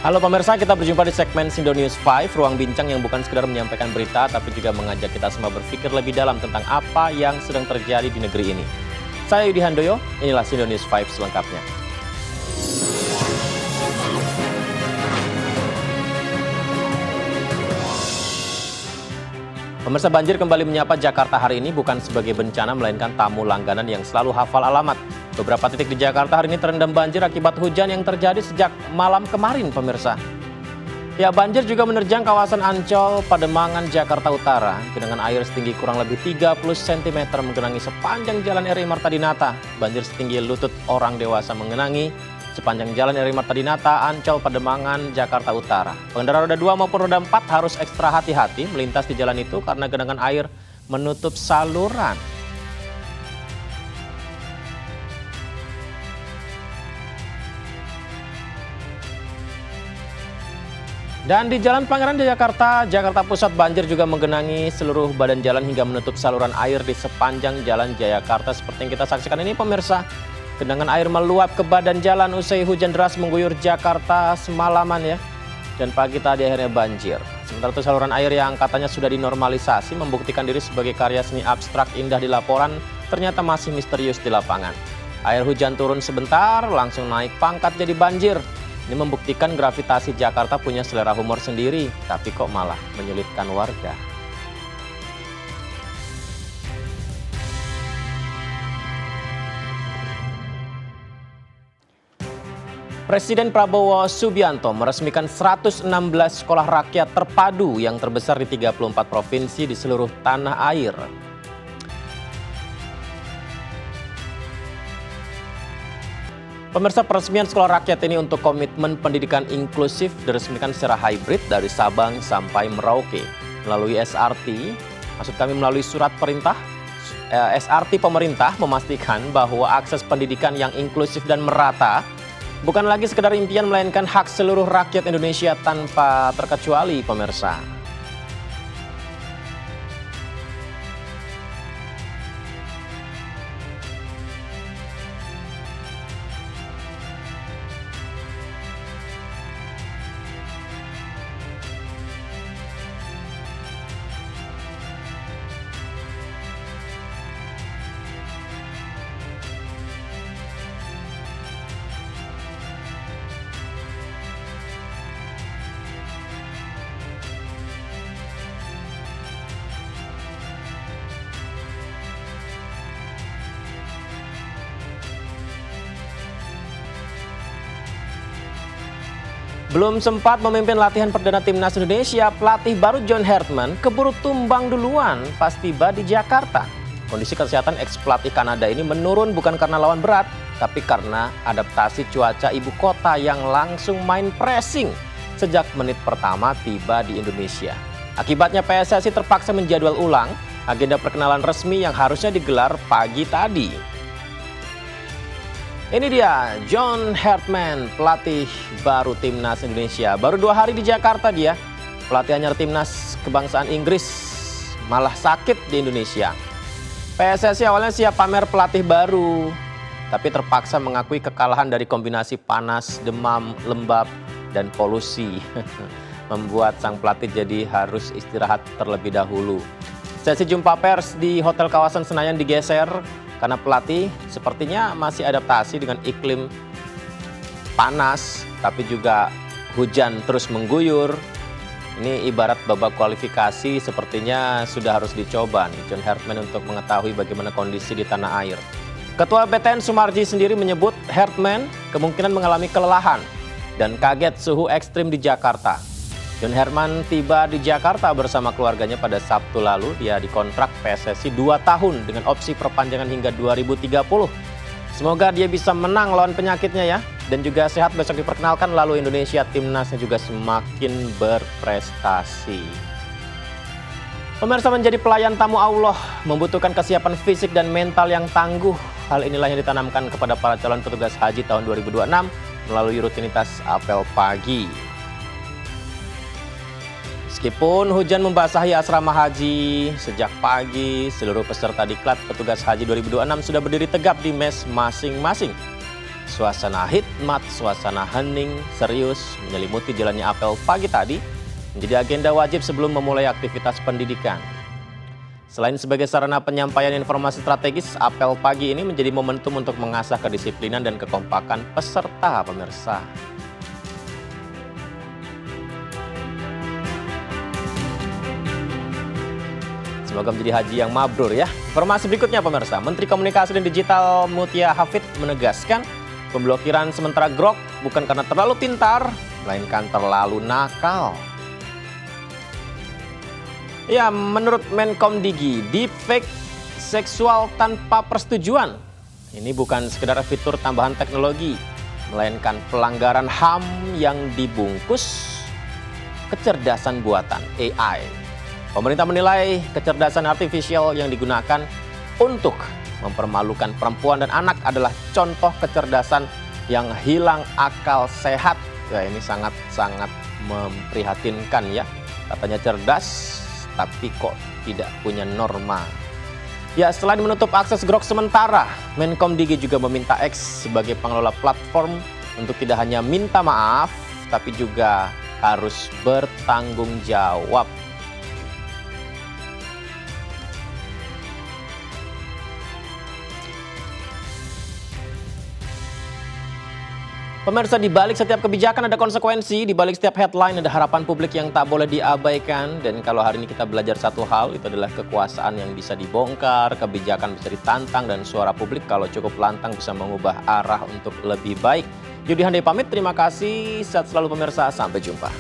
Halo pemirsa, kita berjumpa di segmen Sindo News 5, ruang bincang yang bukan sekedar menyampaikan berita, tapi juga mengajak kita semua berpikir lebih dalam tentang apa yang sedang terjadi di negeri ini. Saya Yudi Handoyo, inilah Sindo News 5 selengkapnya. Pemirsa, banjir kembali menyapa Jakarta hari ini bukan sebagai bencana, melainkan tamu langganan yang selalu hafal alamat. Beberapa titik di Jakarta hari ini terendam banjir akibat hujan yang terjadi sejak malam kemarin, pemirsa. Ya, banjir juga menerjang kawasan Ancol, Pademangan, Jakarta Utara. Genangan air setinggi kurang lebih 30 cm menggenangi sepanjang Jalan RI Marta Dinata. Banjir setinggi lutut orang dewasa menggenangi sepanjang Jalan RI Marta Dinata, Ancol, Pademangan, Jakarta Utara. Pengendara roda 2 maupun roda 4 harus ekstra hati-hati melintas di jalan itu karena genangan air menutup saluran. Dan di Jalan Pangeran di Jakarta Pusat, banjir juga menggenangi seluruh badan jalan hingga menutup saluran air di sepanjang Jalan Jayakarta. Seperti yang kita saksikan ini, pemirsa. Genangan air meluap ke badan jalan usai hujan deras mengguyur Jakarta semalaman ya. Dan pagi tadi akhirnya banjir. Sementara itu saluran air yang katanya sudah dinormalisasi membuktikan diri sebagai karya seni abstrak indah di laporan ternyata masih misterius di lapangan. Air hujan turun sebentar langsung naik pangkat jadi banjir. Ini membuktikan gravitasi Jakarta punya selera humor sendiri, tapi kok malah menyulitkan warga. Presiden Prabowo Subianto meresmikan 116 sekolah rakyat terpadu yang terbesar di 34 provinsi di seluruh tanah air. Pemirsa, peresmian sekolah rakyat ini untuk komitmen pendidikan inklusif diresmikan secara hybrid dari Sabang sampai Merauke. Melalui SRT, maksud kami melalui surat perintah, SRT pemerintah memastikan bahwa akses pendidikan yang inklusif dan merata bukan lagi sekedar impian, melainkan hak seluruh rakyat Indonesia tanpa terkecuali, pemirsa. Belum sempat memimpin latihan perdana timnas Indonesia, pelatih baru John Hartman keburu tumbang duluan pas tiba di Jakarta. Kondisi kesehatan ex-pelatih Kanada ini menurun bukan karena lawan berat, tapi karena adaptasi cuaca ibu kota yang langsung main pressing sejak menit pertama tiba di Indonesia. Akibatnya PSSI terpaksa menjadwal ulang agenda perkenalan resmi yang harusnya digelar pagi tadi. Ini dia John Hartman, pelatih baru timnas Indonesia. Baru 2 hari di Jakarta dia. Pelatih anyar timnas kebangsaan Inggris malah sakit di Indonesia. PSSI awalnya siap pamer pelatih baru, tapi terpaksa mengakui kekalahan dari kombinasi panas, demam, lembab, dan polusi. Membuat sang pelatih jadi harus istirahat terlebih dahulu. Sesi jumpa pers di Hotel Kawasan Senayan digeser karena pelatih sepertinya masih adaptasi dengan iklim panas, tapi juga hujan terus mengguyur. Ini ibarat babak kualifikasi, sepertinya sudah harus dicoba nih John Hartman untuk mengetahui bagaimana kondisi di tanah air. Ketua BTN Sumarji sendiri menyebut Hartman kemungkinan mengalami kelelahan dan kaget suhu ekstrim di Jakarta. John Hartman tiba di Jakarta bersama keluarganya pada Sabtu lalu. Dia dikontrak PSSI 2 tahun dengan opsi perpanjangan hingga 2030. Semoga dia bisa menang lawan penyakitnya ya. Dan juga sehat besok diperkenalkan, lalu Indonesia timnasnya juga semakin berprestasi. Pemirsa, menjadi pelayan tamu Allah membutuhkan kesiapan fisik dan mental yang tangguh. Hal inilah yang ditanamkan kepada para calon petugas haji tahun 2026 melalui rutinitas apel pagi. Meskipun hujan membasahi asrama haji sejak pagi, seluruh peserta diklat petugas haji 2026 sudah berdiri tegap di mes masing-masing. Suasana hikmat, suasana hening, serius menyelimuti jalannya apel pagi tadi menjadi agenda wajib sebelum memulai aktivitas pendidikan. Selain sebagai sarana penyampaian informasi strategis, apel pagi ini menjadi momentum untuk mengasah kedisiplinan dan kekompakan peserta pemirsa. Semoga menjadi haji yang mabrur ya. Informasi berikutnya pemirsa, Menteri Komunikasi dan Digital Mutia Hafid menegaskan pemblokiran sementara Grok bukan karena terlalu pintar, melainkan terlalu nakal. Ya, menurut Menkom Digi, deepfake seksual tanpa persetujuan ini bukan sekedar fitur tambahan teknologi, melainkan pelanggaran HAM yang dibungkus kecerdasan buatan AI. Pemerintah menilai kecerdasan artifisial yang digunakan untuk mempermalukan perempuan dan anak adalah contoh kecerdasan yang hilang akal sehat. Ya, ini sangat-sangat memprihatinkan ya. Katanya cerdas, tapi kok tidak punya norma. Ya, selain menutup akses Grok sementara, Menkom Digi juga meminta X sebagai pengelola platform untuk tidak hanya minta maaf, tapi juga harus bertanggung jawab. Pemirsa, di balik setiap kebijakan ada konsekuensi, di balik setiap headline ada harapan publik yang tak boleh diabaikan. Dan kalau hari ini kita belajar satu hal, itu adalah kekuasaan yang bisa dibongkar, kebijakan bisa ditantang, dan suara publik kalau cukup lantang bisa mengubah arah untuk lebih baik. Yudi Handai pamit, terima kasih, sehat selalu pemirsa, sampai jumpa.